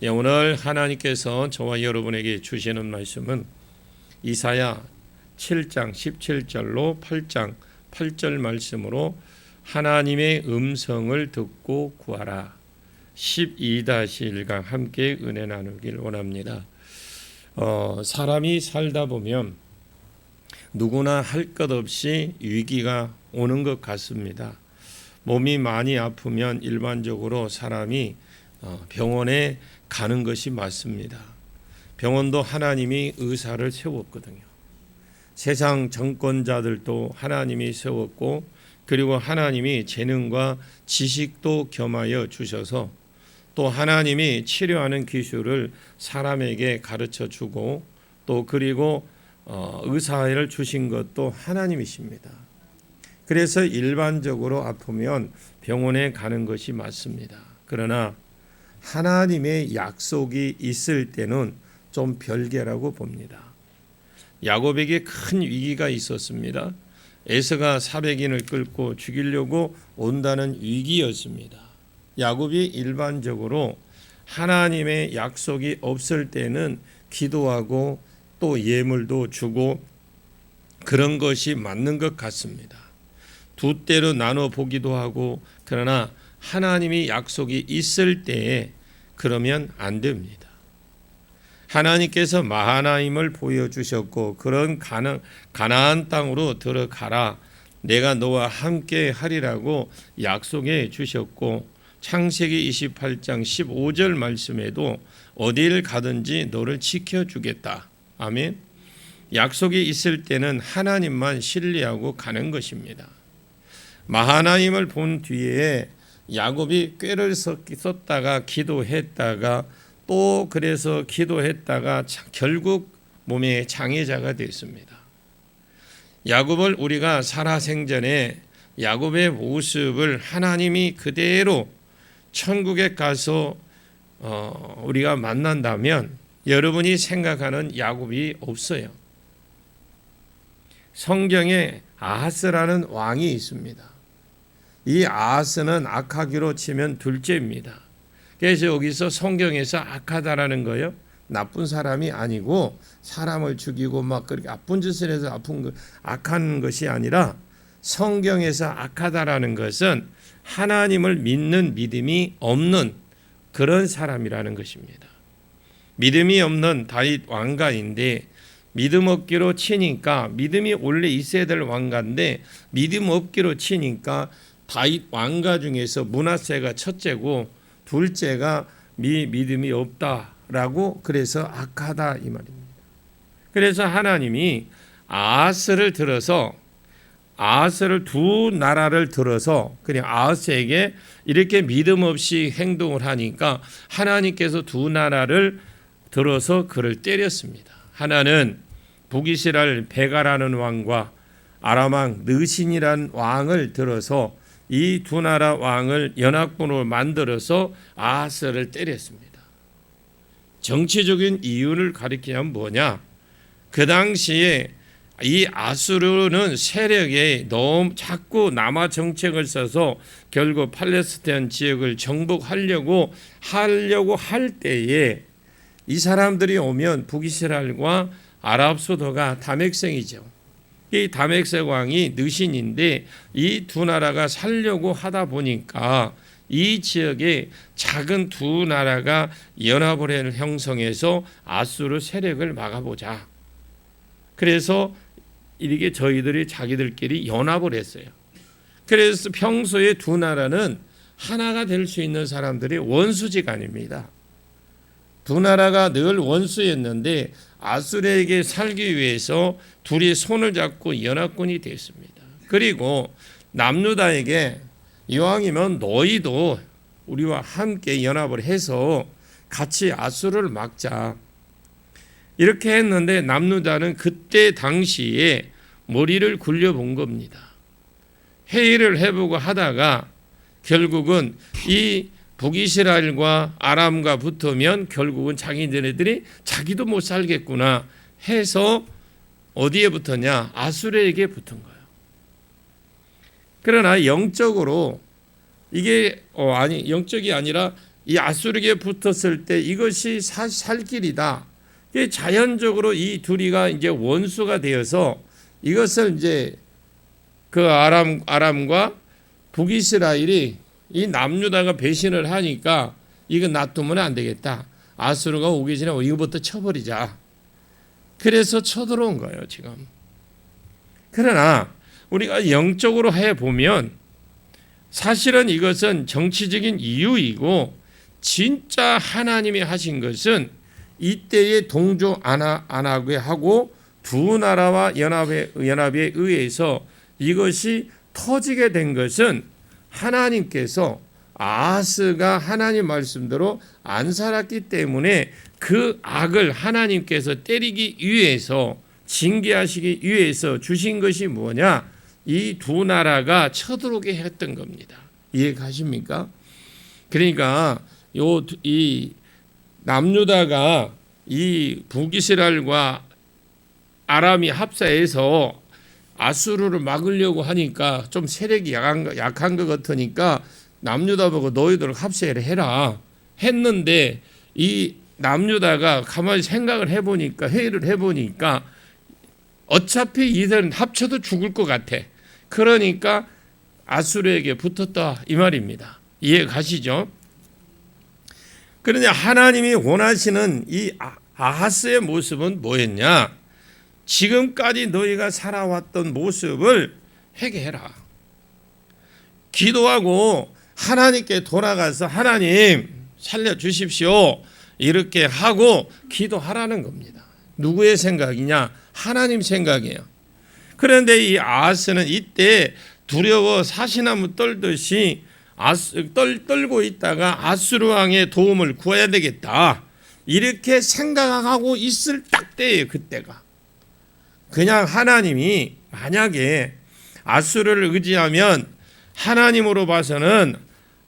오늘 하나님께서 저와 여러분에게 주시는 말씀은 이사야 7장 17절로 8장 8절 말씀으로 하나님의 음성을 듣고 구하라 12-1강 함께 은혜 나누길 원합니다. 사람이 살다 보면 누구나 할 것 없이 위기가 오는 것 같습니다. 몸이 많이 아프면 일반적으로 사람이 병원에 가는 것이 맞습니다. 병원도 하나님이 의사를 세웠거든요. 세상 정권자들도 하나님이 세웠고, 그리고 하나님이 재능과 지식도 겸하여 주셔서 또 하나님이 치료하는 기술을 사람에게 가르쳐 주고 또 그리고 의사를 주신 것도 하나님이십니다. 그래서 일반적으로 아프면 병원에 가는 것이 맞습니다. 그러나 하나님의 약속이 있을 때는 좀 별개라고 봅니다. 야곱에게 큰 위기가 있었습니다. 에서가 400인을 끌고 죽이려고 온다는 위기였습니다. 야곱이 일반적으로 하나님의 약속이 없을 때는 기도하고 또 예물도 주고 그런 것이 맞는 것 같습니다. 두 때로 나눠 보기도 하고, 그러나 하나님이 약속이 있을 때에 그러면 안 됩니다. 하나님께서 마하나임을 보여주셨고 그런 가나안 땅으로 들어가라, 내가 너와 함께 하리라고 약속해 주셨고, 창세기 28장 15절 말씀에도 어디를 가든지 너를 지켜주겠다. 아멘. 약속이 있을 때는 하나님만 신뢰하고 가는 것입니다. 마하나임을 본 뒤에 야곱이 꾀를 썼다가 기도했다가 또 그래서 기도했다가 결국 몸에 장애자가 됐습니다. 야곱을 우리가 살아생전에 야곱의 모습을 하나님이 그대로 천국에 가서 우리가 만난다면 여러분이 생각하는 야곱이 없어요. 성경에 아하스라는 왕이 있습니다. 이 아하스는 악하기로 치면 둘째입니다. 그래서 여기서 성경에서 악하다라는 거요, 나쁜 사람이 아니고 사람을 죽이고 막 그렇게 나쁜 짓을 해서 악한 것이 아니라, 성경에서 악하다라는 것은 하나님을 믿는 믿음이 없는 그런 사람이라는 것입니다. 믿음이 없는 다윗 왕가인데 믿음 없기로 치니까, 믿음이 원래 있어야 될 왕가인데 믿음 없기로 치니까 다윗 왕가 중에서 므낫세가 첫째고 둘째가 믿음이 없다라고, 그래서 악하다 이 말입니다. 그래서 하나님이 아하스를 들어서, 아하스를 두 나라를 들어서 그냥 아하스에게 이렇게 믿음 없이 행동을 하니까 하나님께서 두 나라를 들어서 그를 때렸습니다. 하나는 북이스라엘 베가라는 왕과 아람 왕 느신이라는 왕을 들어서 이 두 나라 왕을 연합군으로 만들어서 아하스를 때렸습니다. 정치적인 이유를 가리키면 뭐냐? 그 당시에 이 아수르는 세력에 너무 자꾸 남하 정책을 써서 결국 팔레스타인 지역을 정복하려고 할 때에 이 사람들이 오면 북이스라엘과 아랍 수도가 다맥성이죠. 이 다맥색 왕이 느신인데 이 두 나라가 살려고 하다 보니까 이 지역에 작은 두 나라가 연합을 형성해서 아수르 세력을 막아보자. 그래서 이렇게 저희들이 자기들끼리 연합을 했어요. 그래서 평소에 두 나라는 하나가 될 수 있는 사람들이 원수지간입니다. 두 나라가 늘 원수였는데 아수르에게 살기 위해서 둘이 손을 잡고 연합군이 됐습니다. 그리고 남유다에게 이왕이면 너희도 우리와 함께 연합을 해서 같이 아수르를 막자. 이렇게 했는데 남유다는 그때 당시에 머리를 굴려본 겁니다. 회의를 해보고 하다가 결국은 이 북이스라엘과 아람과 붙으면 결국은 자기네들이 자기도 못 살겠구나 해서 어디에 붙었냐? 아수르에게 붙은 거예요. 그러나 영적으로 이게 영적이 아니라 이 아수르에게 붙었을 때 이것이 살 길이다. 자연적으로 이 둘이가 이제 원수가 되어서 이것을 이제 그 아람과 북이스라엘이 이 남유다가 배신을 하니까 이거 놔두면 안 되겠다. 아수르가 오기 전에 이거부터 쳐버리자. 그래서 쳐들어온 거예요, 지금. 그러나 우리가 영적으로 해보면 사실은 이것은 정치적인 이유이고 진짜 하나님이 하신 것은 이때에 동조 안 하게 하고 두 나라와 연합에 의해서 이것이 터지게 된 것은 하나님께서 아하스가 하나님 말씀대로 안 살았기 때문에 그 악을 하나님께서 때리기 위해서 징계하시기 위해서 주신 것이 뭐냐? 이 두 나라가 쳐들어오게 했던 겁니다. 이해가십니까? 그러니까 이 남유다가 이 북이스라엘과 아람이 합사해서 아수르를 막으려고 하니까 좀 세력이 약한 것 같으니까 남유다 보고 너희들 합세를 해라 했는데 이 남유다가 가만히 생각을 해보니까 회의를 해보니까 어차피 이들은 합쳐도 죽을 것 같아. 그러니까 아수르에게 붙었다 이 말입니다. 이해 가시죠? 그러냐 하나님이 원하시는 이 아하스의 모습은 뭐였냐? 지금까지 너희가 살아왔던 모습을 회개해라. 기도하고 하나님께 돌아가서 하나님 살려주십시오. 이렇게 하고 기도하라는 겁니다. 누구의 생각이냐? 하나님 생각이에요. 그런데 이 아하스는 이때 두려워 사시나무 떨듯이 떨고 있다가 아수르 왕의 도움을 구해야 되겠다. 이렇게 생각하고 있을 딱 때예요. 그때가. 그냥 하나님이 만약에 아수르를 의지하면 하나님으로 봐서는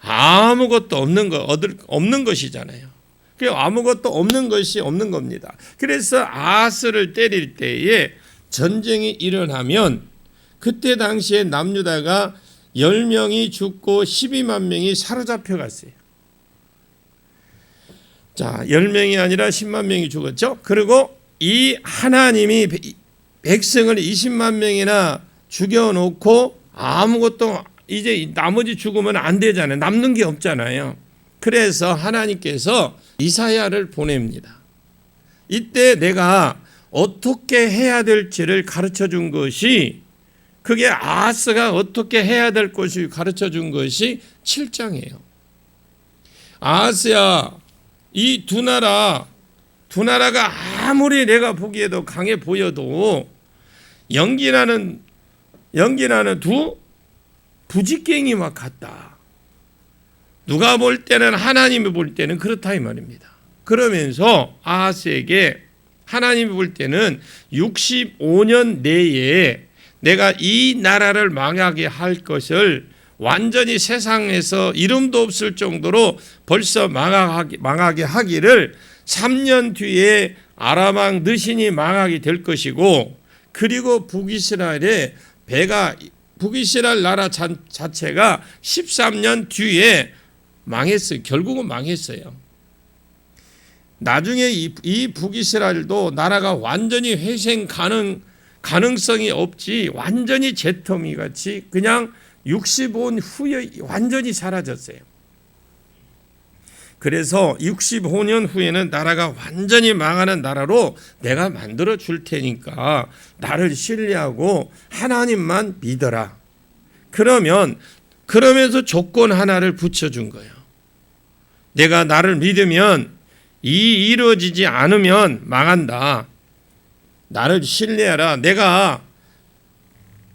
아무것도 없는 것이잖아요. 그 아무것도 없는 것이 없는 겁니다. 그래서 아하스를 때릴 때에 전쟁이 일어나면 그때 당시에 남유다가 10명이 죽고 12만 명이 사로잡혀 갔어요. 자, 10명이 아니라 10만 명이 죽었죠. 그리고 이 하나님이 백성을 20만 명이나 죽여놓고 아무것도 이제 나머지 죽으면 안 되잖아요. 남는 게 없잖아요. 그래서 하나님께서 이사야를 보냅니다. 이때 내가 어떻게 해야 될지를 가르쳐 준 것이 그게 아하스가 어떻게 해야 될 것을 가르쳐 준 것이 7장이에요. 아하스야, 이 두 나라가 아무리 내가 보기에도 강해 보여도 연기나는 두 부지깽이와 같다. 누가 볼 때는 하나님이 볼 때는 그렇다 이 말입니다. 그러면서 아하스에게 하나님이 볼 때는 65년 내에 내가 이 나라를 망하게 할 것을 완전히 세상에서 이름도 없을 정도로 벌써 망하게 하기를 3년 뒤에 아람왕 느신이 망하게 될 것이고 그리고 북이스라엘 나라 자체가 13년 뒤에 망했어요. 결국은 망했어요. 나중에 이 북이스라엘도 나라가 완전히 회생 가능성이 없지 완전히 제터미 같이 그냥 65년 후에 완전히 사라졌어요. 그래서 65년 후에는 나라가 완전히 망하는 나라로 내가 만들어 줄 테니까 나를 신뢰하고 하나님만 믿어라. 그러면서 조건 하나를 붙여준 거예요. 내가 나를 믿으면 이루어지지 않으면 망한다. 나를 신뢰하라. 내가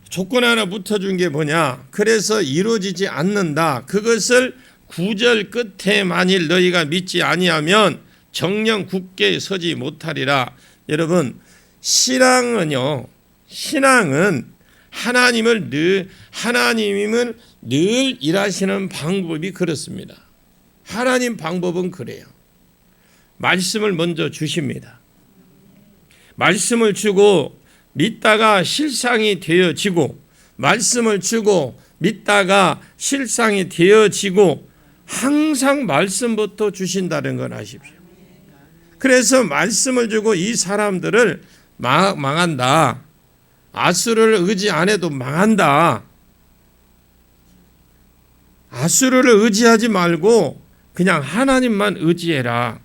조건 하나 붙여준 게 뭐냐? 그래서 이루어지지 않는다. 그것을 9절 끝에 만일 너희가 믿지 아니하면 정령 굳게 서지 못하리라. 여러분, 신앙은 하나님은 늘 일하시는 방법이 그렇습니다. 하나님 방법은 그래요. 말씀을 먼저 주십니다. 말씀을 주고 믿다가 실상이 되어지고 말씀을 주고 믿다가 실상이 되어지고 항상 말씀부터 주신다는 걸 아십시오. 그래서 말씀을 주고 이 사람들을 망한다. 아수르를 의지 안 해도 망한다. 아수르를 의지하지 말고 그냥 하나님만 의지해라.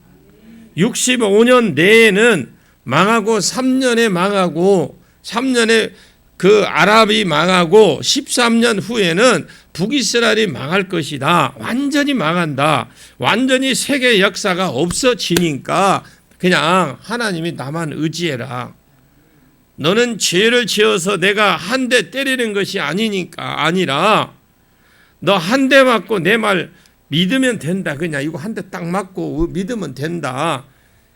65년 내에는 망하고 3년에 망하고 3년에 그 아랍이 망하고 13년 후에는 북이스라엘이 망할 것이다. 완전히 망한다. 완전히 세계 역사가 없어지니까 그냥 하나님이 나만 의지해라. 너는 죄를 지어서 내가 한 대 때리는 것이 아니라 너 한 대 맞고 내 말 믿으면 된다. 그냥 이거 한 대 딱 맞고 믿으면 된다.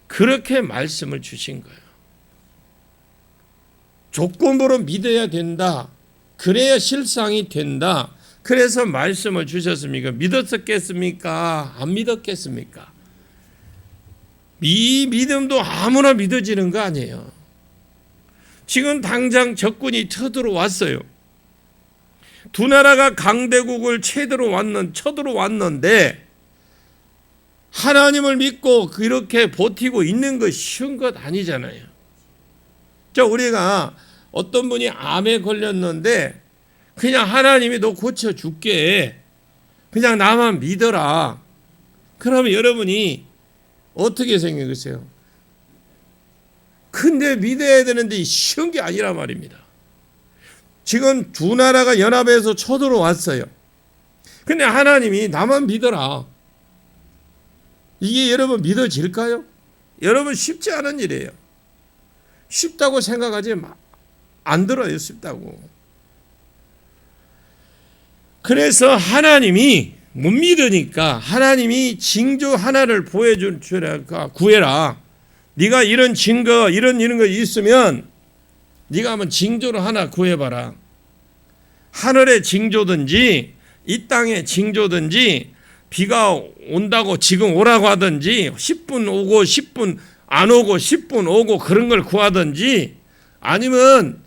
그렇게 말씀을 주신 거예요. 조건으로 믿어야 된다. 그래야 실상이 된다. 그래서 말씀을 주셨습니까? 믿었겠습니까? 안 믿었겠습니까? 이 믿음도 아무나 믿어지는 거 아니에요. 지금 당장 적군이 쳐들어왔어요. 두 나라가 강대국을 쳐들어왔는데 하나님을 믿고 그렇게 버티고 있는 거 쉬운 것 아니잖아요. 우리가 어떤 분이 암에 걸렸는데 그냥 하나님이 너 고쳐줄게. 그냥 나만 믿어라. 그러면 여러분이 어떻게 생각하세요? 근데 믿어야 되는데 쉬운 게 아니란 말입니다. 지금 두 나라가 연합해서 쳐들어왔어요. 근데 하나님이 나만 믿어라. 이게 여러분 믿어질까요? 여러분 쉽지 않은 일이에요. 쉽다고 생각하지 안 들어요. 쉽다고. 그래서 하나님이 못 믿으니까 하나님이 징조 하나를 보여주라 구해라. 네가 이런 증거 이런 거 있으면 네가 한번 징조를 하나 구해봐라. 하늘의 징조든지 이 땅의 징조든지 비가 온다고 지금 오라고 하든지 10분 오고 10분 안 오고 10분 오고 그런 걸 구하든지 아니면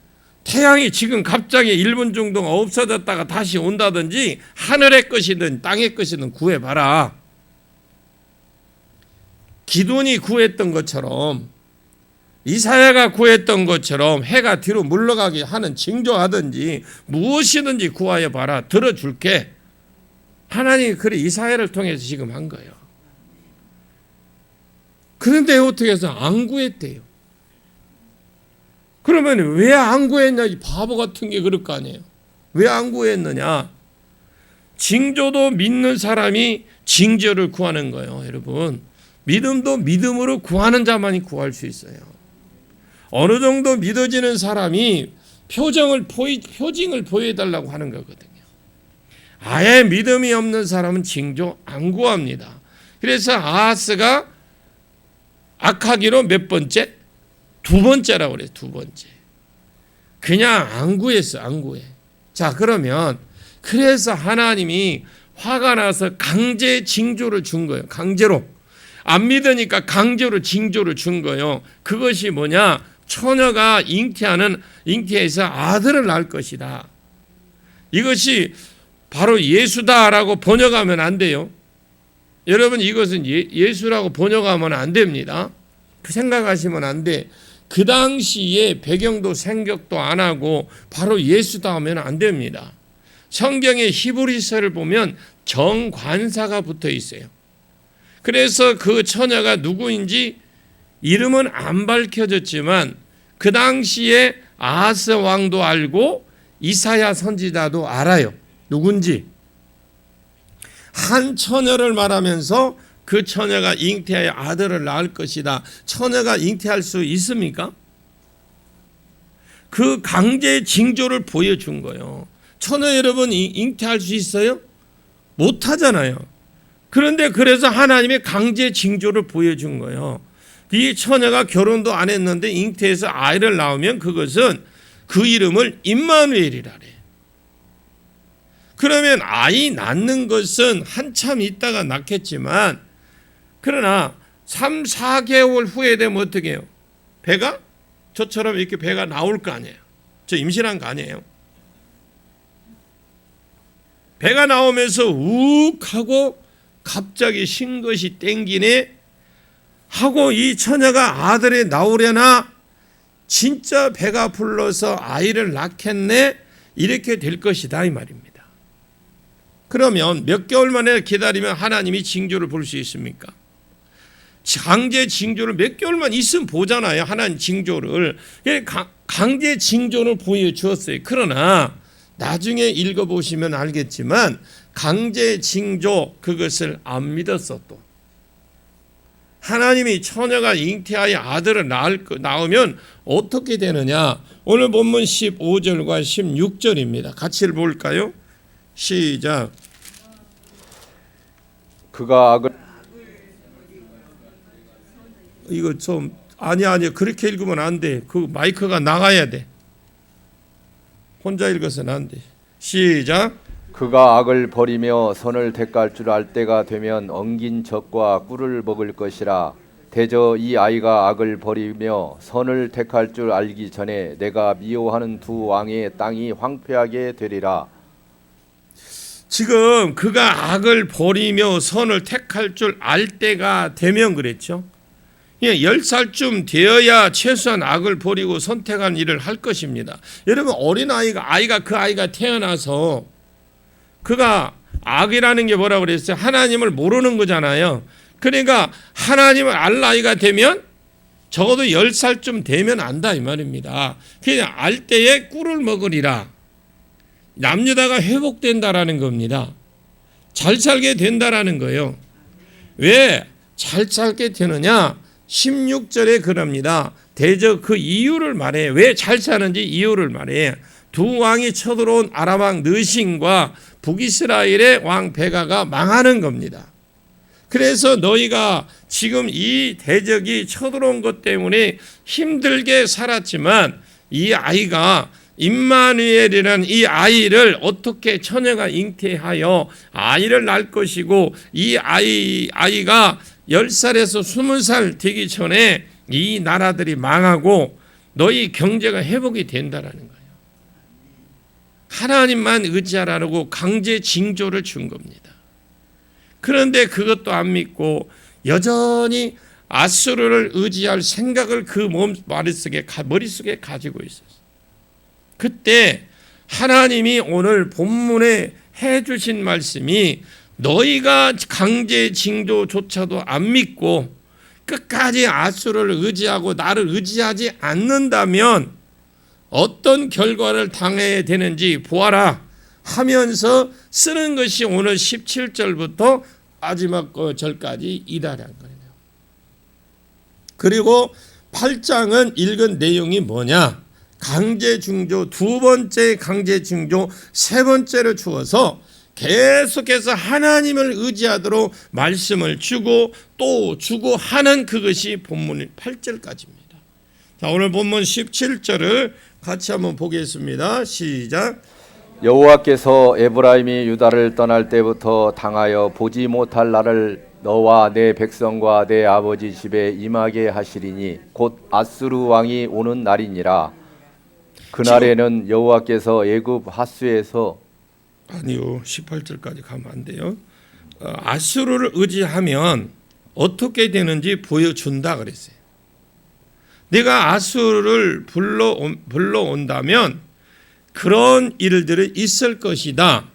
태양이 지금 갑자기 1분 정도가 없어졌다가 다시 온다든지 하늘의 것이든 땅의 것이든 구해봐라. 기돈이 구했던 것처럼 이사야가 구했던 것처럼 해가 뒤로 물러가게 하는 징조하든지 무엇이든지 구하여 봐라. 들어줄게. 하나님이 그래 이사야를 통해서 지금 한 거예요. 그런데 어떻게 해서 안 구했대요. 그러면 왜 안 구했냐? 이 바보 같은 게 그럴 거 아니에요. 왜 안 구했느냐? 징조도 믿는 사람이 징조를 구하는 거예요. 여러분, 믿음도 믿음으로 구하는 자만이 구할 수 있어요. 어느 정도 믿어지는 사람이 표징을 보여달라고 하는 거거든요. 아예 믿음이 없는 사람은 징조 안 구합니다. 그래서 아하스가 악하기로 몇 번째? 두 번째라고 그래요. 두 번째. 그냥 안 구했어. 안 구해. 자, 그러면 그래서 하나님이 화가 나서 강제 징조를 준 거예요. 강제로. 안 믿으니까 강제로 징조를 준 거예요. 그것이 뭐냐? 처녀가 잉태해서 아들을 낳을 것이다. 이것이 바로 예수다라고 번역하면 안 돼요. 여러분, 이것은 예수라고 번역하면 안 됩니다. 그 생각하시면 안 돼. 그 당시에 배경도 생각도 안 하고 바로 예수다 하면 안 됩니다. 성경의 히브리서를 보면 정관사가 붙어 있어요. 그래서 그 처녀가 누구인지 이름은 안 밝혀졌지만 그 당시에 아하스 왕도 알고 이사야 선지자도 알아요. 누군지. 한 처녀를 말하면서 그 처녀가 잉태하여 아들을 낳을 것이다. 처녀가 잉태할 수 있습니까? 그 강제 징조를 보여준 거예요. 처녀 여러분 잉태할 수 있어요? 못하잖아요. 그런데 그래서 하나님의 강제 징조를 보여준 거예요. 이 처녀가 결혼도 안 했는데 잉태해서 아이를 낳으면 그것은 그 이름을 임마누엘이라래. 그러면 아이 낳는 것은 한참 있다가 낳겠지만 그러나 3, 4개월 후에 되면 어떻게 해요? 배가? 저처럼 이렇게 배가 나올 거 아니에요. 저 임신한 거 아니에요. 배가 나오면서 욱 하고 갑자기 신 것이 땡기네 하고 이 처녀가 아들이 나오려나 진짜 배가 불러서 아이를 낳겠네 이렇게 될 것이다 이 말입니다. 그러면 몇 개월 만에 기다리면 하나님이 징조를 볼 수 있습니까? 강제 징조를 몇 개월만 있으면 보잖아요. 하나님 징조를. 강제 징조를 보여주었어요. 그러나 나중에 읽어보시면 알겠지만 강제 징조 그것을 안 믿었어. 또 하나님이 처녀가 잉태하여 아들을 낳으면 어떻게 되느냐. 오늘 본문 15절과 16절입니다. 같이 볼까요? 시작. 그가 악을 이거 좀 아니 그렇게 읽으면 안 돼. 그 마이크가 나가야 돼. 혼자 읽어서는 안 돼. 시작. 그가 악을 버리며 선을 택할 줄 알 때가 되면 엉긴 젖과 꿀을 먹을 것이라. 대저 이 아이가 악을 버리며 선을 택할 줄 알기 전에 내가 미워하는 두 왕의 땅이 황폐하게 되리라. 지금 그가 악을 버리며 선을 택할 줄 알 때가 되면 그랬죠. 10살쯤 되어야 최소한 악을 버리고 선택한 일을 할 것입니다. 여러분 아이가 그 아이가 태어나서 그가 악이라는 게 뭐라고 그랬어요? 하나님을 모르는 거잖아요. 그러니까 하나님을 알 나이가 되면 적어도 10살쯤 되면 안다 이 말입니다. 그냥 알 때에 꿀을 먹으리라. 남유다가 회복된다라는 겁니다. 잘 살게 된다라는 거예요. 왜 잘 살게 되느냐? 16절에 그럽니다. 대저 그 이유를 말해. 왜 잘 사는지 이유를 말해. 두 왕이 쳐들어온 아람 왕 느신과 북이스라엘의 왕 베가가 망하는 겁니다. 그래서 너희가 지금 이 대적이 쳐들어온 것 때문에 힘들게 살았지만 이 아이가 임마누엘이라는 이 아이를 어떻게 처녀가 잉태하여 아이를 낳을 것이고 이 아이가 10살에서 20살 되기 전에 이 나라들이 망하고 너희 경제가 회복이 된다라는 거예요. 하나님만 의지하라고 강제 징조를 준 겁니다. 그런데 그것도 안 믿고 여전히 아수르를 의지할 생각을 그 머릿속에 가지고 있었어요. 그때 하나님이 오늘 본문에 해주신 말씀이 너희가 강제 징조조차도 안 믿고 끝까지 아수르를 의지하고 나를 의지하지 않는다면 어떤 결과를 당해야 되는지 보아라 하면서 쓰는 것이 오늘 17절부터 마지막 절까지 이다라는 거예요. 그리고 8장은 읽은 내용이 뭐냐? 강제 징조, 두 번째 강제 징조, 세 번째를 주어서 계속해서 하나님을 의지하도록 말씀을 주고 또 주고 하는 그것이 본문 8절까지입니다. 자, 오늘 본문 17절을 같이 한번 보겠습니다. 시작. 여호와께서 에브라임이 유다를 떠날 때부터 당하여 보지 못할 날을 너와 내 백성과 내 아버지 집에 임하게 하시리니 곧 아수르 왕이 오는 날이니라. 그날에는 여호와께서 애굽 하수에서 아니요 18절까지 가면 안 돼요. 아수르를 의지하면 어떻게 되는지 보여준다 그랬어요. 내가 아수르를 불러온다면 그런 일들이 있을 것이다.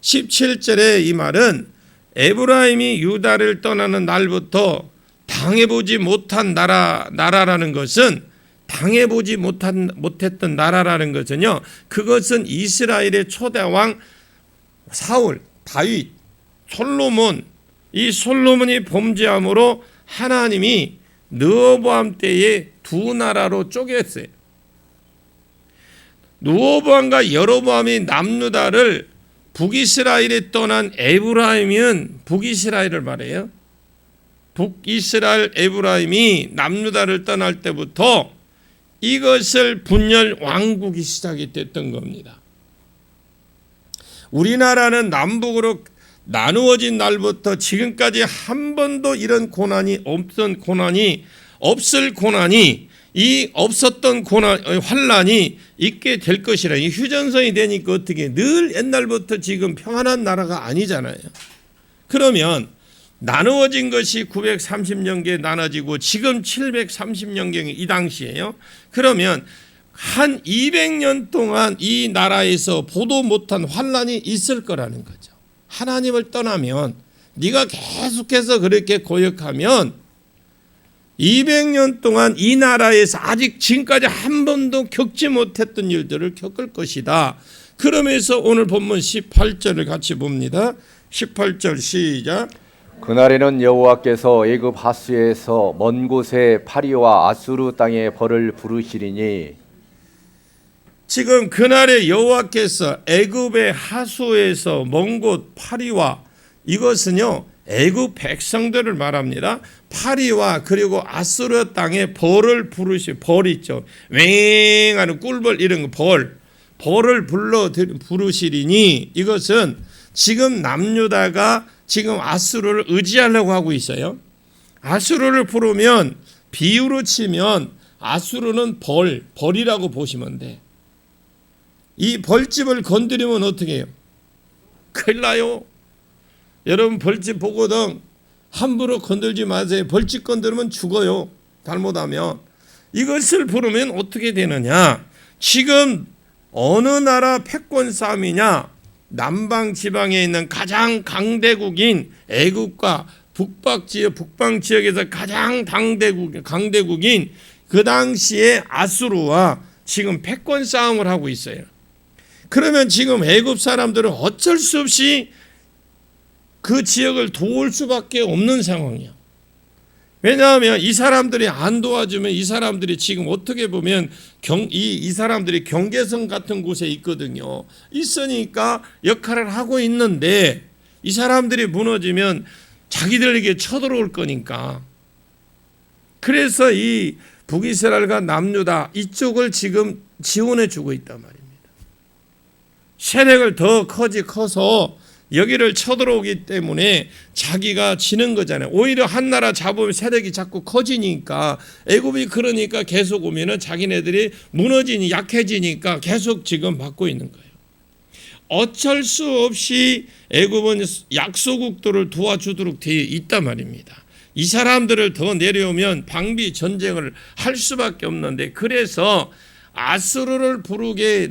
17절의 이 말은 에브라임이 유다를 떠나는 날부터 당해보지 못한 나라라는 것은 당해보지 못했던 나라라는 것은요. 그것은 이스라엘의 초대왕 사울, 다윗, 솔로몬, 이 솔로몬이 범죄함으로 하나님이 르호보암 때에 두 나라로 쪼갰어요. 르호보암과 여로보암이 남유다를 북이스라엘에 떠난 에브라임은 북이스라엘을 말해요. 북이스라엘 에브라임이 남유다를 떠날 때부터 이것을 분열 왕국이 시작이 됐던 겁니다. 우리나라는 남북으로 나누어진 날부터 지금까지 한 번도 이런 고난이 없을 고난이 이 없었던 환란이 있게 될 것이라. 이 휴전선이 되니까 어떻게 늘 옛날부터 지금 평안한 나라가 아니잖아요. 그러면 나누어진 것이 930년경에 나눠지고 지금 730년경이 이 당시에요. 그러면 한 200년 동안 이 나라에서 보도 못한 환란이 있을 거라는 거죠. 하나님을 떠나면 네가 계속해서 그렇게 고역하면 200년 동안 이 나라에서 아직 지금까지 한 번도 겪지 못했던 일들을 겪을 것이다. 그러면서 오늘 본문 18절을 같이 봅니다. 18절 시작. 그날에는 여호와께서 애굽 하수에서 먼 곳에 파리와 아수르 땅에 벌을 부르시리니 지금 그날에 여호와께서 애굽의 하수에서 먼 곳 파리와 이것은요 애굽 백성들을 말합니다. 파리와 그리고 아수르 땅에 벌을 벌 있죠. 웽하는 꿀벌 이런 거 벌을 부르시리니 이것은 지금 남유다가 지금 아수르를 의지하려고 하고 있어요. 아수르를 부르면 비유로 치면 아수르는 벌이라고 보시면 돼. 이 벌집을 건드리면 어떻게 해요? 큰일 나요. 여러분 벌집 보거든 함부로 건들지 마세요. 벌집 건드리면 죽어요. 잘못하면. 이것을 부르면 어떻게 되느냐? 지금 어느 나라 패권 싸움이냐? 남방 지방에 있는 가장 강대국인 애국과 북방 지역에서 가장 강대국인 그 당시에 아수르와 지금 패권 싸움을 하고 있어요. 그러면 지금 애굽 사람들은 어쩔 수 없이 그 지역을 도울 수밖에 없는 상황이야. 왜냐하면 이 사람들이 안 도와주면 이 사람들이 지금 어떻게 보면 이 사람들이 경계선 같은 곳에 있거든요. 있으니까 역할을 하고 있는데 이 사람들이 무너지면 자기들에게 쳐들어올 거니까. 그래서 이 북이스라엘과 남유다 이쪽을 지금 지원해 주고 있단 말입니다. 세력을 더 커서 여기를 쳐들어오기 때문에 자기가 지는 거잖아요. 오히려 한 나라 잡으면 세력이 자꾸 커지니까 애굽이 그러니까 계속 오면은 자기네들이 무너지니 약해지니까 계속 지금 받고 있는 거예요. 어쩔 수 없이 애굽은 약소국들을 도와주도록 되어 있단 말입니다. 이 사람들을 더 내려오면 방비 전쟁을 할 수밖에 없는데 그래서 아수르를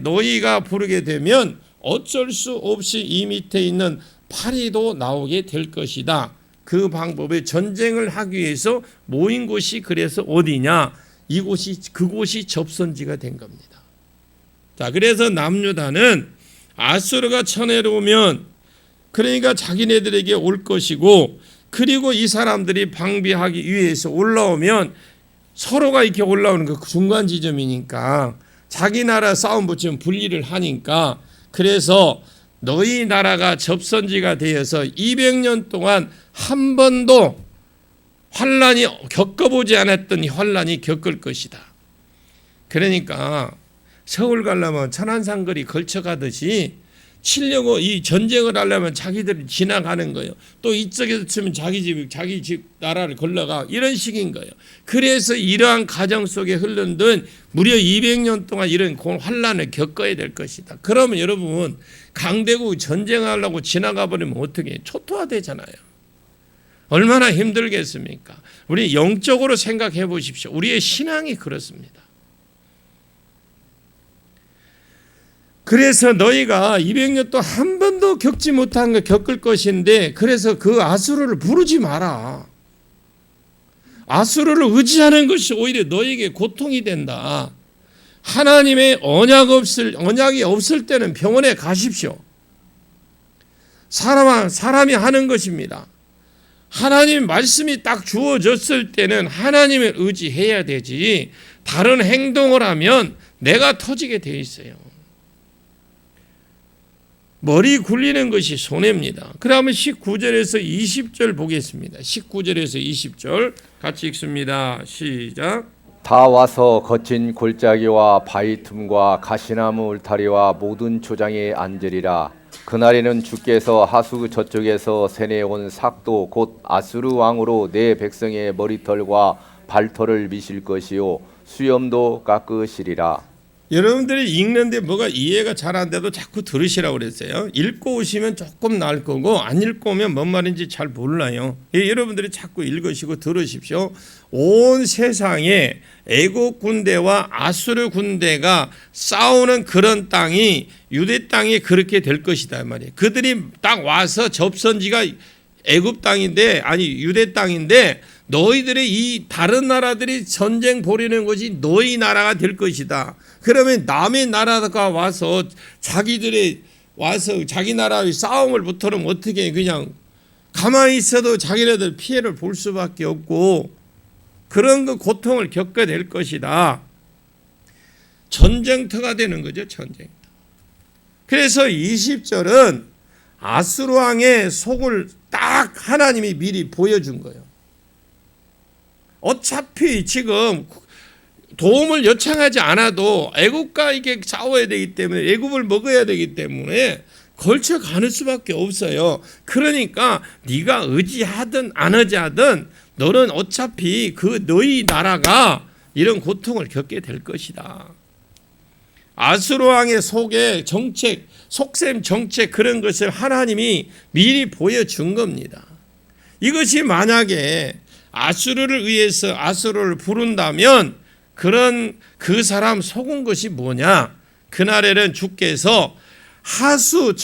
너희가 부르게 되면 어쩔 수 없이 이 밑에 있는 파리도 나오게 될 것이다. 그 방법에 전쟁을 하기 위해서 모인 곳이 그래서 어디냐? 그곳이 접선지가 된 겁니다. 자, 그래서 남유다는 아수르가 쳐내려오면 그러니까 자기네들에게 올 것이고 그리고 이 사람들이 방비하기 위해서 올라오면 서로가 이렇게 올라오는 그 중간 지점이니까 자기 나라 싸움 붙이면 분리를 하니까 그래서 너희 나라가 접선지가 되어서 200년 동안 한 번도 환란이 겪어보지 않았던 환란이 겪을 것이다. 그러니까 서울 가려면 천안산거리 걸쳐가듯이 치려고 이 전쟁을 하려면 자기들이 지나가는 거예요. 또 이쪽에서 치면 자기 집 나라를 걸러가 이런 식인 거예요. 그래서 이러한 가정 속에 흘러든 무려 200년 동안 이런 환란을 겪어야 될 것이다. 그러면 여러분 강대국 전쟁하려고 지나가 버리면 어떻게 해요? 초토화되잖아요. 얼마나 힘들겠습니까? 우리 영적으로 생각해 보십시오. 우리의 신앙이 그렇습니다. 그래서 너희가 200년 동안 한 번도 겪지 못한 걸 겪을 것인데 그래서 그 아수르를 부르지 마라. 아수르를 의지하는 것이 오히려 너에게 고통이 된다. 하나님의 언약이 없을 때는 병원에 가십시오. 사람이 하는 것입니다. 하나님 말씀이 딱 주어졌을 때는 하나님을 의지해야 되지 다른 행동을 하면 내가 터지게 돼 있어요. 머리 굴리는 것이 손해입니다. 그러면 19절에서 20절 보겠습니다. 19절에서 20절 같이 읽습니다. 시작. 다 와서 거친 골짜기와 바위 틈과 가시나무 울타리와 모든 초장에 앉으리라. 그날에는 주께서 하수 저쪽에서 세내온 삭도 곧 아수르 왕으로 내 백성의 머리털과 발털을 미실 것이요 수염도 깎으시리라. 여러분들이 읽는데 뭐가 이해가 잘 안 돼도 자꾸 들으시라고 그랬어요. 읽고 오시면 조금 나을 거고 안 읽고 오면 뭔 말인지 잘 몰라요. 여러분들이 자꾸 읽으시고 들으십시오. 온 세상에 애국 군대와 아수르 군대가 싸우는 그런 땅이 유대 땅이 그렇게 될 것이다 말이에요. 그들이 딱 와서 접선지가 애굽 땅인데 아니 유대 땅인데 너희들의 이 다른 나라들이 전쟁 벌이는 것이 너희 나라가 될 것이다. 그러면 남의 나라가 와서 자기들의 와서 자기 나라의 싸움을 붙으면 어떻게 그냥 가만히 있어도 자기네들 피해를 볼 수밖에 없고 그런 그 고통을 겪게 될 것이다. 전쟁터가 되는 거죠. 전쟁터. 그래서 20절은 아수르 왕의 속을 딱 하나님이 미리 보여준 거예요. 어차피 지금 도움을 요청하지 않아도 애국과 이게 싸워야 되기 때문에 애국을 먹어야 되기 때문에 걸쳐 가는 수밖에 없어요. 그러니까 네가 의지하든 안 의지하든 너는 어차피 그 너희 나라가 이런 고통을 겪게 될 것이다. 아수르 왕의 속의 정책, 속셈 정책 그런 것을 하나님이 미리 보여준 겁니다. 이것이 만약에 아수르를 위해서 아수르를 부른다면 그런 그 사람 속은 것이 뭐냐? 그날에는 주께서 하수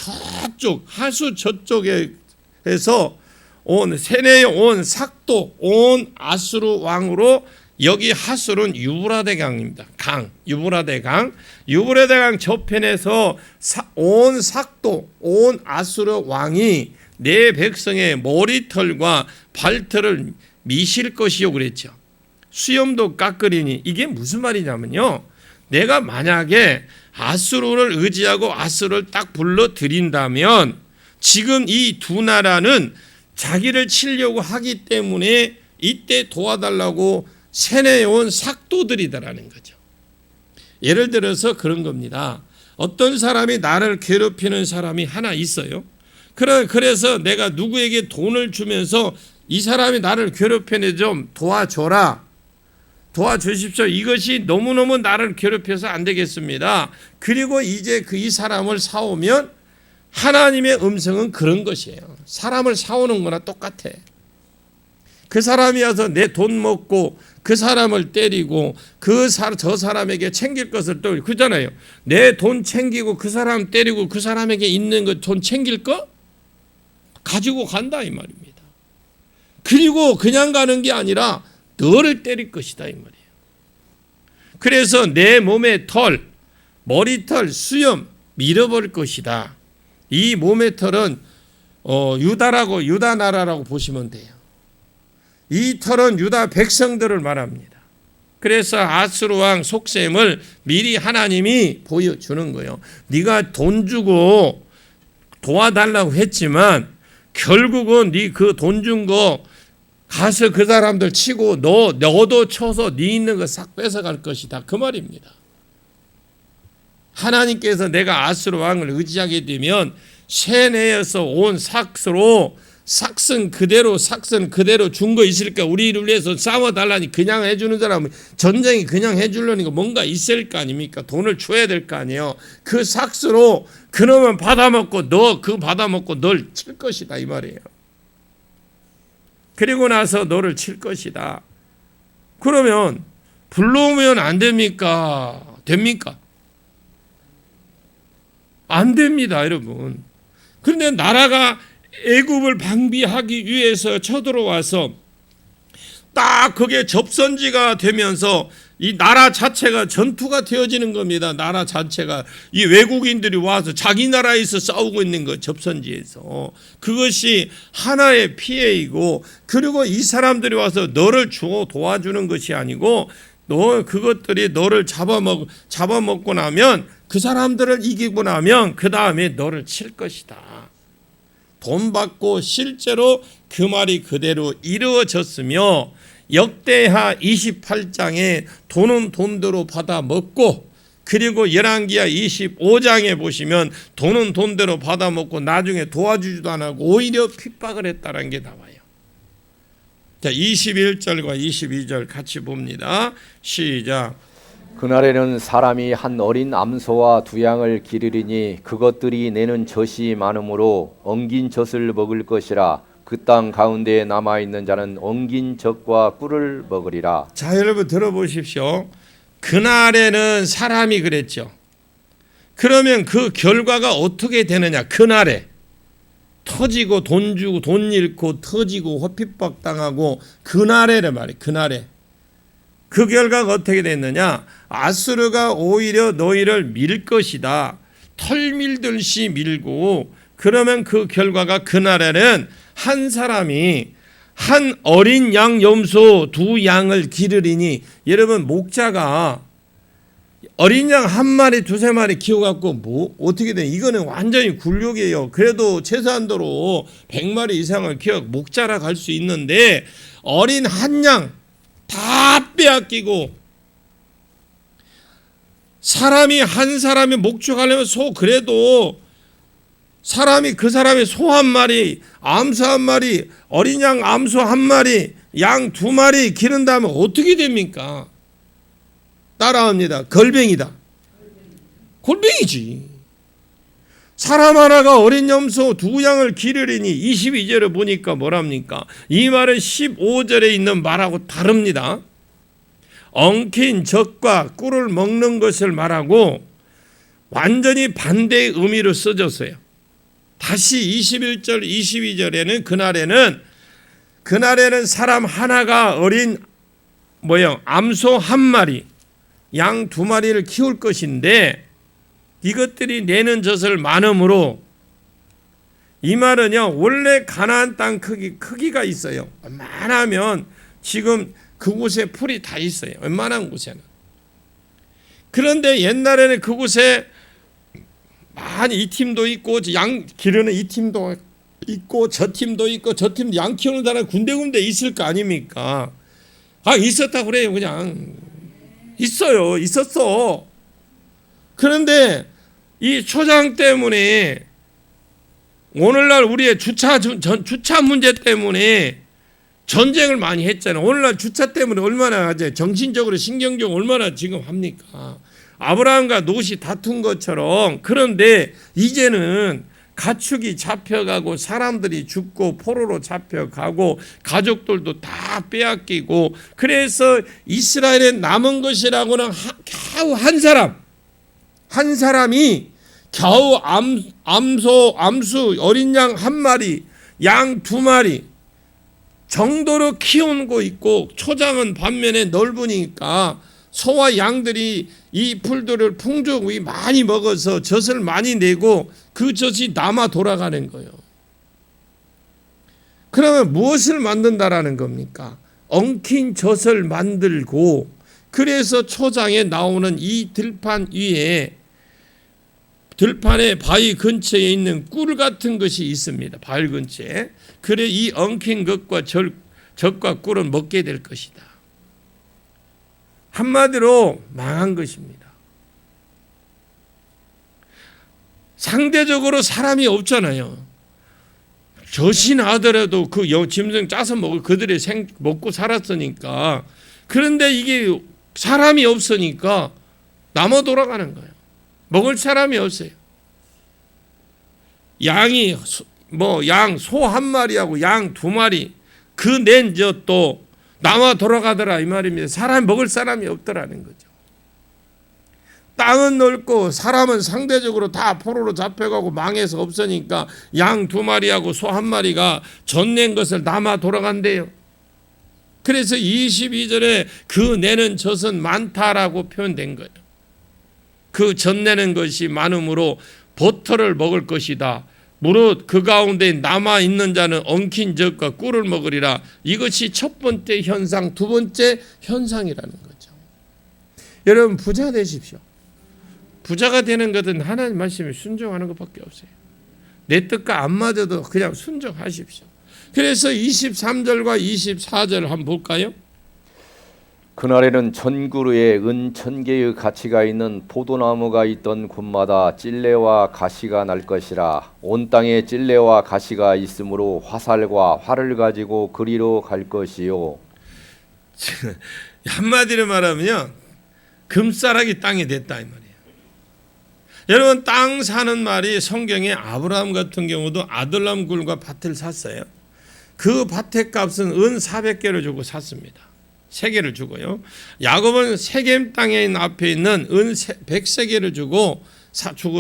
저쪽에서 온 세네의 온 삭도 온 아수르 왕으로 여기 하술은 유브라데 강입니다. 유브라데 강 저편에서 온 삭도 온 아수르 왕이 내 백성의 머리털과 발털을 미실 것이요 그랬죠. 수염도 깎으리니 이게 무슨 말이냐면요. 내가 만약에 아수르를 의지하고 아수르를 딱 불러들인다면 지금 이 두 나라는 자기를 치려고 하기 때문에 이때 도와달라고 세뇌해 온 삭도들이다라는 거죠. 예를 들어서 그런 겁니다. 어떤 사람이 나를 괴롭히는 사람이 하나 있어요. 그래서 내가 누구에게 돈을 주면서 이 사람이 나를 괴롭히는 좀 도와주십시오. 이것이 너무너무 나를 괴롭혀서 안 되겠습니다. 그리고 이제 이 사람을 사오면 하나님의 음성은 그런 것이에요. 사람을 사오는 거나 똑같아. 그 사람이 와서 내 돈 먹고 그 사람을 때리고 저 사람에게 챙길 것을 또 그러잖아요. 내 돈 챙기고 그 사람 때리고 그 사람에게 있는 거 돈 챙길 거 가지고 간다 이 말입니다. 그리고 그냥 가는 게 아니라 너를 때릴 것이다 이 말이에요. 그래서 내 몸의 털, 머리털, 수염 밀어버릴 것이다. 이 몸의 털은 유다 나라라고 보시면 돼요. 이 털은 유다 백성들을 말합니다. 그래서 아수르 왕 속셈을 미리 하나님이 보여주는 거예요. 네가 돈 주고 도와달라고 했지만 결국은 네 그 돈 준 거 가서 그 사람들 치고 너도 쳐서 네 있는 거 싹 뺏어갈 것이다. 그 말입니다. 하나님께서 내가 아수르 왕을 의지하게 되면 세뇌에서 온 삭슨 그대로 준 거 있을까? 우리를 위해서 싸워달라니 그냥 해주는 사람은 전쟁이 그냥 해주려니까 뭔가 있을 거 아닙니까? 돈을 줘야 될 거 아니에요. 그 삭스로 그놈은 받아먹고 받아먹고 널 칠 것이다 이 말이에요. 그리고 나서 너를 칠 것이다. 그러면 불러오면 안 됩니까? 됩니까? 안 됩니다, 여러분. 그런데 나라가 애굽을 방비하기 위해서 쳐들어와서 딱 그게 접선지가 되면서 이 나라 자체가 전투가 되어지는 겁니다. 나라 자체가 이 외국인들이 와서 자기 나라에서 싸우고 있는 거 접선지에서 그것이 하나의 피해이고 그리고 이 사람들이 와서 너를 도와주는 것이 아니고 그것들이 너를 잡아먹고 나면 그 사람들을 이기고 나면 그 다음에 너를 칠 것이다. 돈 받고 실제로 그 말이 그대로 이루어졌으며 역대하 28장에 돈은 돈대로 받아 먹고 그리고 열왕기하 25장에 보시면 돈은 돈대로 받아 먹고 나중에 도와주지도 안 하고 오히려 핍박을 했다는 게 나와요. 자, 21절과 22절 같이 봅니다. 시작. 그날에는 사람이 한 어린 암소와 두 양을 기르리니 그것들이 내는 젖이 많으므로 엉긴 젖을 먹을 것이라. 그 땅 가운데에 남아있는 자는 엉긴 젖과 꿀을 먹으리라. 자, 여러분 들어보십시오. 그날에는 사람이 그랬죠. 그러면 그 결과가 어떻게 되느냐? 그날에 터지고 돈 주고 돈 잃고 터지고 핍박 당하고 그날에를 말이에요. 그날에 그 결과가 어떻게 됐느냐? 아수르가 오히려 너희를 밀 것이다. 털 밀듯이 밀고, 그러면 그 결과가 그날에는 한 사람이 한 어린 양 염소 두 양을 기르리니, 여러분 목자가 어린 양 한 마리 두세 마리 키워갖고 뭐 어떻게 돼? 이거는 완전히 굴욕이에요. 그래도 최소한도로 100마리 이상을 키워 목자라 갈 수 있는데, 어린 한 양 다 빼앗기고, 사람이 한 사람이 목축하려면 소, 그래도 사람이 그 사람이 소 한 마리, 암소 한 마리, 어린 양 암소 한 마리, 양 두 마리 기른다면 어떻게 됩니까? 따라합니다. 걸뱅이다. 골뱅이지. 사람 하나가 어린 염소 두 양을 기르리니, 22절에 보니까 뭐랍니까? 이 말은 15절에 있는 말하고 다릅니다. 엉킨 젖과 꿀을 먹는 것을 말하고 완전히 반대의 의미로 써졌어요. 다시 21절 22절에는 그날에는 사람 하나가 어린 암소 한 마리, 양 두 마리를 키울 것인데, 이것들이 내는 젖을 많음으로, 이 말은요 원래 가나안 땅 크기가 있어요. 웬만하면 지금 그곳에 풀이 다 있어요. 웬만한 곳에는. 그런데 옛날에는 그곳에 많이 이 팀도 있고 양 기르는 이 팀도 있고 저 팀도 있고 저 팀도 양 키우는 사람 군데군데 있을 거 아닙니까? 있었다 그래요. 그냥 있어요. 있었어. 그런데 이 초장 때문에, 오늘날 우리의 주차 문제 때문에 전쟁을 많이 했잖아요. 오늘날 주차 때문에 얼마나 정신적으로 신경적으로 얼마나 지금 합니까? 아브라함과 롯이 다툰 것처럼. 그런데 이제는 가축이 잡혀가고 사람들이 죽고 포로로 잡혀가고 가족들도 다 빼앗기고, 그래서 이스라엘에 남은 것이라고는 겨우 한 사람이 겨우 암수 어린 양 한 마리, 양 두 마리 정도로 키우고 있고, 초장은 반면에 넓으니까 소와 양들이 이 풀들을 풍족히 많이 먹어서 젖을 많이 내고 그 젖이 남아 돌아가는 거예요. 그러면 무엇을 만든다라는 겁니까? 엉킨 젖을 만들고, 그래서 초장에 나오는 이 들판 위에, 들판의 바위 근처에 있는 꿀 같은 것이 있습니다. 바위 근처에. 그래 이 엉킨 것과 젖과 꿀은 먹게 될 것이다. 한마디로 망한 것입니다. 상대적으로 사람이 없잖아요. 젖이 나더라도 그 짐승 짜서 먹을 그들이 먹고 살았으니까. 그런데 이게 사람이 없으니까 남아 돌아가는 거예요. 먹을 사람이 없어요. 양이 양 소 한 마리하고 양 두 마리 그 낸 젖도 남아 돌아가더라 이 말입니다. 먹을 사람이 없더라는 거죠. 땅은 넓고 사람은 상대적으로 다 포로로 잡혀가고 망해서 없으니까 양 두 마리하고 소 한 마리가 젖 낸 것을 남아 돌아간대요. 그래서 22절에 그 내는 젖은 많다라고 표현된 거예요. 그 젖 내는 것이 많으므로 버터를 먹을 것이다. 무릇 그 가운데 남아있는 자는 엉킨 젖과 꿀을 먹으리라. 이것이 첫 번째 현상, 두 번째 현상이라는 거죠. 여러분 부자 되십시오. 부자가 되는 것은 하나님 말씀에 순종하는 것밖에 없어요. 내 뜻과 안 맞아도 그냥 순종하십시오. 그래서 23절과 24절 한번 볼까요? 그날에는 전구루에 은 1000개의 가치가 있는 포도나무가 있던 곳마다 찔레와 가시가 날 것이라. 온 땅에 찔레와 가시가 있으므로 화살과 활을 가지고 그리로 갈 것이요. 한마디로 말하면요, 금싸라기 땅이 됐다 이 말이에요. 여러분 땅 사는 말이 성경에 아브라함 같은 경우도 아들람 굴과 밭을 샀어요. 그 밭의 값은 은 400개를 주고 샀습니다. 3개를 주고요. 야곱은 세겜 땅에 앞에 있는 은 100세개를 주고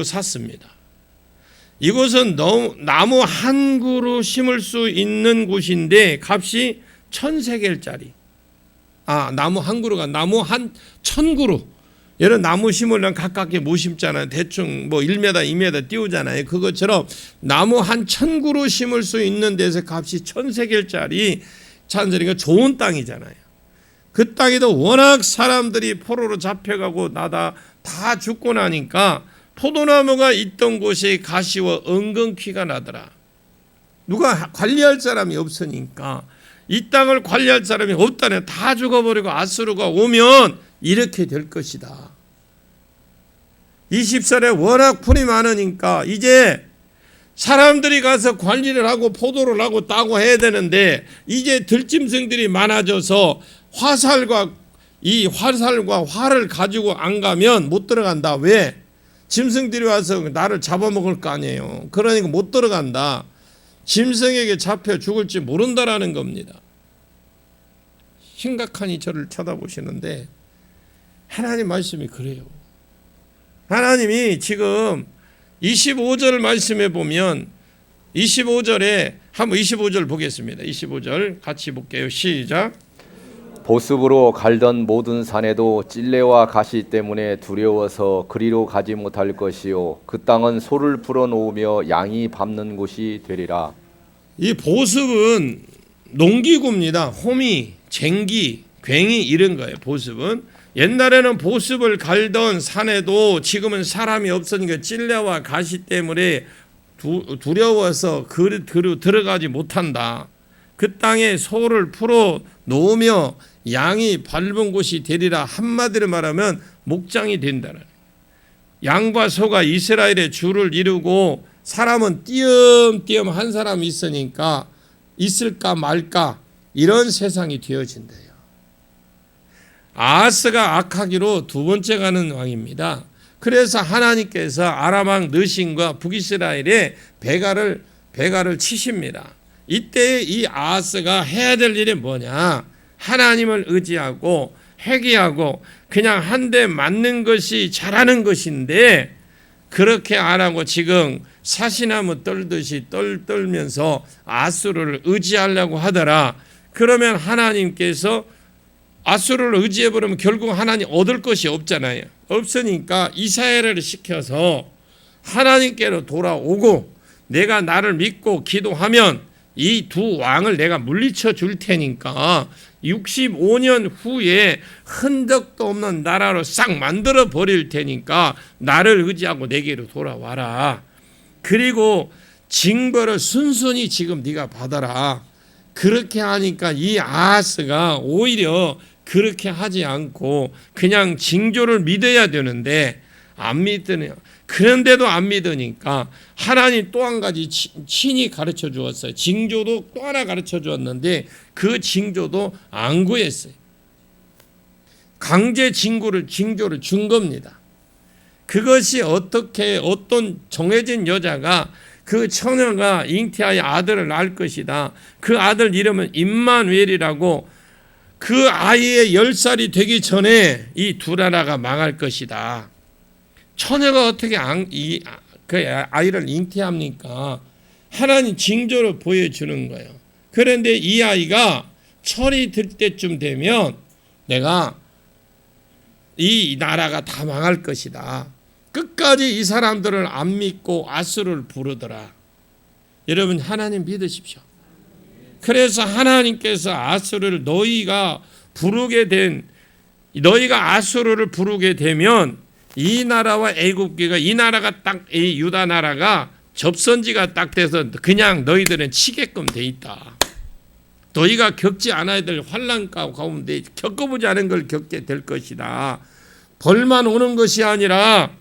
샀습니다. 이곳은 나무 한 그루 심을 수 있는 곳인데 값이 1000세겔짜리. 나무 한 그루가 나무 한 1000그루. 여러 나무 심으려면 가깝게 못 심잖아요. 대충 뭐 1m, 2m 띄우잖아요. 그것처럼 나무 한 1000그루 심을 수 있는 데서 값이 1000세겔짜리 찬절이가 좋은 땅이잖아요. 그 땅에도 워낙 사람들이 포로로 잡혀가고 다 죽고 나니까 포도나무가 있던 곳에 가시와 은근 귀가 나더라. 누가 관리할 사람이 없으니까 이 땅을 관리할 사람이 없다네. 다 죽어버리고 아수르가 오면 이렇게 될 것이다. 20살에 워낙 풀이 많으니까 이제 사람들이 가서 관리를 하고 포도를 하고 따고 해야 되는데 이제 들짐승들이 많아져서 화살과 활을 가지고 안 가면 못 들어간다. 왜? 짐승들이 와서 나를 잡아먹을 거 아니에요. 그러니까 못 들어간다. 짐승에게 잡혀 죽을지 모른다라는 겁니다. 심각하니 저를 쳐다보시는데 하나님 말씀이 그래요. 하나님이 지금 25절 말씀에 보면 25절에 한번 25절 보겠습니다. 25절 같이 볼게요. 시작. 보습으로 갈던 모든 산에도 찔레와 가시 때문에 두려워서 그리로 가지 못할 것이요 그 땅은 소를 풀어놓으며 양이 밟는 곳이 되리라. 이 보습은 농기구입니다. 호미, 쟁기, 괭이 이런 거예요. 보습은 옛날에는 보습을 갈던 산에도 지금은 사람이 없으니까 찔레와 가시 때문에 두려워서 그리로 들어가지 못한다. 그 땅에 소를 풀어 놓으며 양이 밟은 곳이 되리라. 한마디로 말하면 목장이 된다는. 양과 소가 이스라엘의 주를 이루고 사람은 띄엄띄엄 한 사람이 있으니까 있을까 말까 이런 세상이 되어진대요. 아하스가 악하기로 두 번째 가는 왕입니다. 그래서 하나님께서 아람 왕 느신과 북이스라엘에 배가를 치십니다. 이때 이 아하스가 해야 될 일이 뭐냐? 하나님을 의지하고 회개하고 그냥 한 대 맞는 것이 잘하는 것인데 그렇게 안 하고 지금 사시나무 떨듯이 떨면서 아수르를 의지하려고 하더라. 그러면 하나님께서 아수르를 의지해버리면 결국 하나님 얻을 것이 없잖아요. 없으니까 이스라엘을 시켜서 하나님께로 돌아오고 내가 나를 믿고 기도하면 이 두 왕을 내가 물리쳐 줄 테니까 65년 후에 흔적도 없는 나라로 싹 만들어 버릴 테니까 나를 의지하고 내게로 돌아와라. 그리고 징벌을 순순히 지금 네가 받아라. 그렇게 하니까 이 아하스가 오히려 그렇게 하지 않고 그냥 징조를 믿어야 되는데 안 믿으냐. 그런데도 안 믿으니까 하나님 또 한 가지 친히 가르쳐 주었어요. 징조도 또 하나 가르쳐 주었는데 그 징조도 안 구했어요. 강제 징조를 준 겁니다. 그것이 어떤 정해진 여자가 그 처녀가 잉태하여 아들을 낳을 것이다. 그 아들 이름은 임마누엘이라고 그 아이의 10살이 되기 전에 이 두 나라가 망할 것이다. 처녀가 어떻게 그 아이를 잉태합니까? 하나님 징조를 보여주는 거예요. 그런데 이 아이가 철이 들 때쯤 되면 내가 이 나라가 다 망할 것이다. 끝까지 이 사람들을 안 믿고 아수르를 부르더라. 여러분 하나님 믿으십시오. 그래서 하나님께서 아수르를 너희가 아수르를 부르게 되면 이 나라와 애굽기가 이 나라가 딱 이 유다 나라가 접선지가 딱 돼서 그냥 너희들은 치게끔 돼 있다. 너희가 겪지 않아야 될 환난 가운데 겪어보지 않은 걸 겪게 될 것이다. 벌만 오는 것이 아니라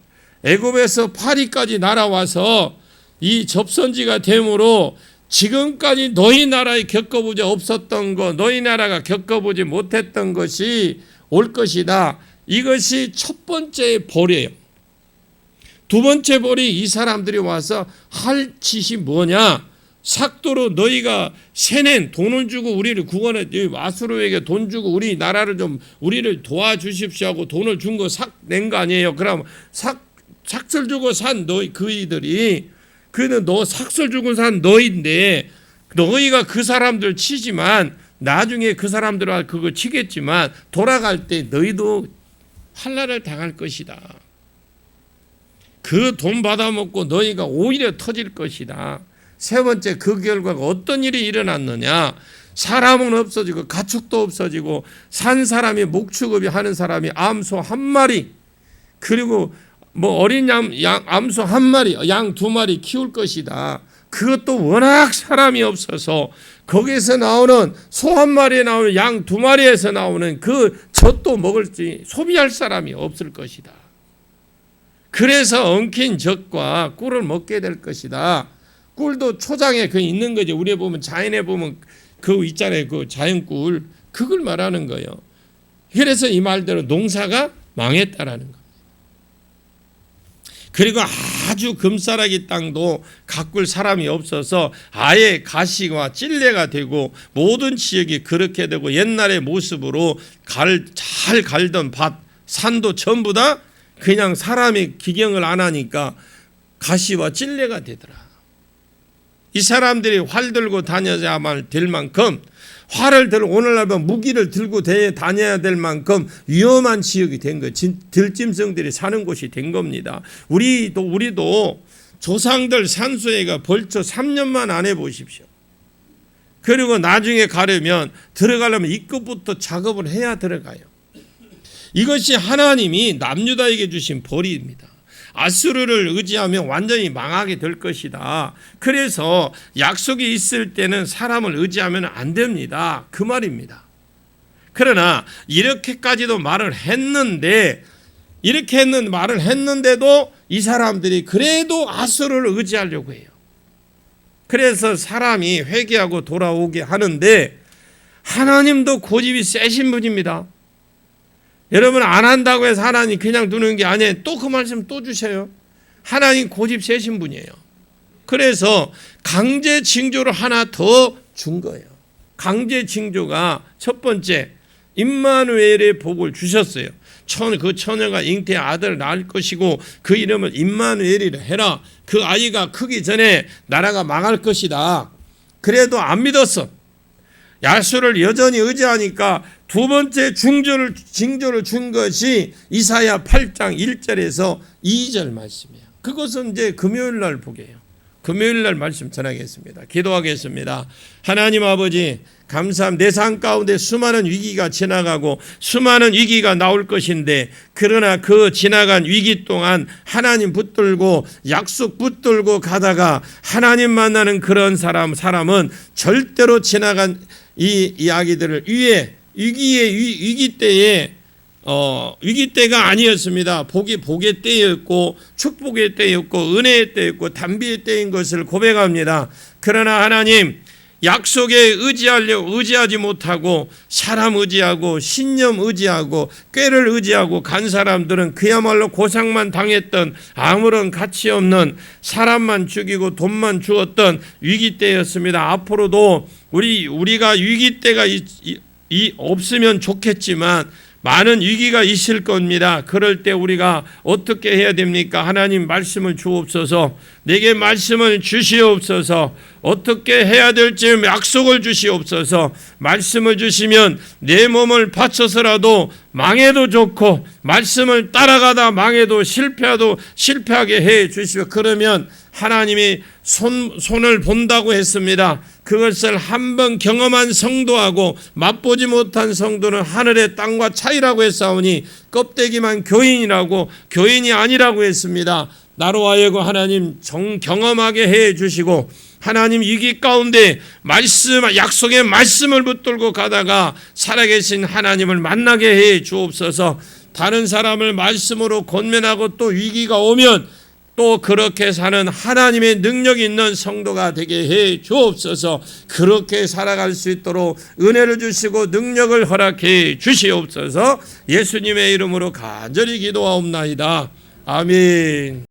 애굽에서 파리까지 날아와서 이 접선지가 되므로 지금까지 너희 나라에 겪어보지 없었던 것, 너희 나라가 겪어보지 못했던 것이 올 것이다. 이것이 첫 번째 벌이에요. 두 번째 벌이 이 사람들이 와서 할 짓이 뭐냐? 삭도로 너희가 세낸 돈을 주고 우리를 구원해, 아수르에게 돈 주고 우리 나라를 좀 우리를 도와주십시오 하고 돈을 준 거 삭 낸 거 아니에요? 그럼 삭설 주고 산 너희 그이들이 그는 너 삭설 주고 산 너희인데 너희가 그 사람들 치지만 나중에 그 사람들과 그거 치겠지만 돌아갈 때 너희도 환난을 당할 것이다. 그 돈 받아먹고 너희가 오히려 터질 것이다. 세 번째, 그 결과가 어떤 일이 일어났느냐? 사람은 없어지고 가축도 없어지고 산 사람이 목축업이 하는 사람이 암소 한 마리, 그리고 어린 암소 한 마리, 양 두 마리 키울 것이다. 그것도 워낙 사람이 없어서 거기에서 나오는 소 한 마리에 나오는 양 두 마리에서 나오는 그 젖도 먹을지 소비할 사람이 없을 것이다. 그래서 엉킨 젖과 꿀을 먹게 될 것이다. 꿀도 초장에 그 있는 거죠. 우리 보면 자연에 보면 그 있잖아요. 그 자연꿀, 그걸 말하는 거예요. 그래서 이 말대로 농사가 망했다라는 겁니다. 그리고 아주 금싸라기 땅도 가꿀 사람이 없어서 아예 가시와 찔레가 되고 모든 지역이 그렇게 되고 옛날의 모습으로 잘 갈던 밭, 산도 전부 다 그냥 사람이 기경을 안 하니까 가시와 찔레가 되더라. 이 사람들이 활 들고 다녀야만 될 만큼, 활을 들고 오늘날 무기를 들고 다녀야 될 만큼 위험한 지역이 된 거예요. 들짐승들이 사는 곳이 된 겁니다. 우리도 조상들 산소에가 벌써 3년만 안 해보십시오. 그리고 나중에 들어가려면 입구부터 작업을 해야 들어가요. 이것이 하나님이 남유다에게 주신 벌입니다. 아수르를 의지하면 완전히 망하게 될 것이다. 그래서 약속이 있을 때는 사람을 의지하면 안 됩니다. 그 말입니다. 그러나 이렇게까지도 말을 했는데, 말을 했는데도 이 사람들이 그래도 아수르를 의지하려고 해요. 그래서 사람이 회개하고 돌아오게 하는데 하나님도 고집이 세신 분입니다. 여러분, 안 한다고 해서 하나님 그냥 두는 게 아니에요. 또 그 말씀 또 주셔요. 하나님 고집 세신 분이에요. 그래서 강제 징조를 하나 더 준 거예요. 강제 징조가 첫 번째, 임마누엘의 복을 주셨어요. 그 처녀가 잉태의 아들을 낳을 것이고 그 이름을 임마누엘이라 해라. 그 아이가 크기 전에 나라가 망할 것이다. 그래도 안 믿었어. 야수를 여전히 의지하니까 두 번째 징조를 준 것이 이사야 8장 1절에서 2절 말씀이에요. 그것은 이제 금요일 날 보게요. 금요일 날 말씀 전하겠습니다. 기도하겠습니다. 하나님 아버지, 감사합니다. 내 삶 가운데 수많은 위기가 지나가고 수많은 위기가 나올 것인데, 그러나 그 지나간 위기 동안 하나님 붙들고 약속 붙들고 가다가 하나님 만나는 그런 사람은 절대로 지나간 이 이야기들을 위기 때가 아니었습니다. 복의 때였고 축복의 때였고 은혜의 때였고 단비의 때인 것을 고백합니다. 그러나 하나님, 약속에 의지하지 못하고 사람 의지하고 신념 의지하고 꾀를 의지하고 간 사람들은 그야말로 고상만 당했던 아무런 가치 없는, 사람만 죽이고 돈만 주었던 위기 때였습니다. 앞으로도 우리가 위기 때가 없으면 좋겠지만 많은 위기가 있을 겁니다. 그럴 때 우리가 어떻게 해야 됩니까? 하나님 말씀을 주옵소서. 내게 말씀을 주시옵소서. 어떻게 해야 될지 약속을 주시옵소서. 말씀을 주시면 내 몸을 바쳐서라도 망해도 좋고, 말씀을 따라가다 망해도 실패하게 해 주시오. 그러면 하나님이 손을 본다고 했습니다. 그것을 한번 경험한 성도하고 맛보지 못한 성도는 하늘의 땅과 차이라고 했사오니 껍데기만 교인이 아니라고 했습니다. 나로 하여금 하나님 경험하게 해 주시고, 하나님 위기 가운데 약속의 말씀을 붙들고 가다가 살아계신 하나님을 만나게 해 주옵소서. 다른 사람을 말씀으로 권면하고 또 위기가 오면 또 그렇게 사는 하나님의 능력 있는 성도가 되게 해 주옵소서. 그렇게 살아갈 수 있도록 은혜를 주시고 능력을 허락해 주시옵소서. 예수님의 이름으로 간절히 기도하옵나이다. 아멘.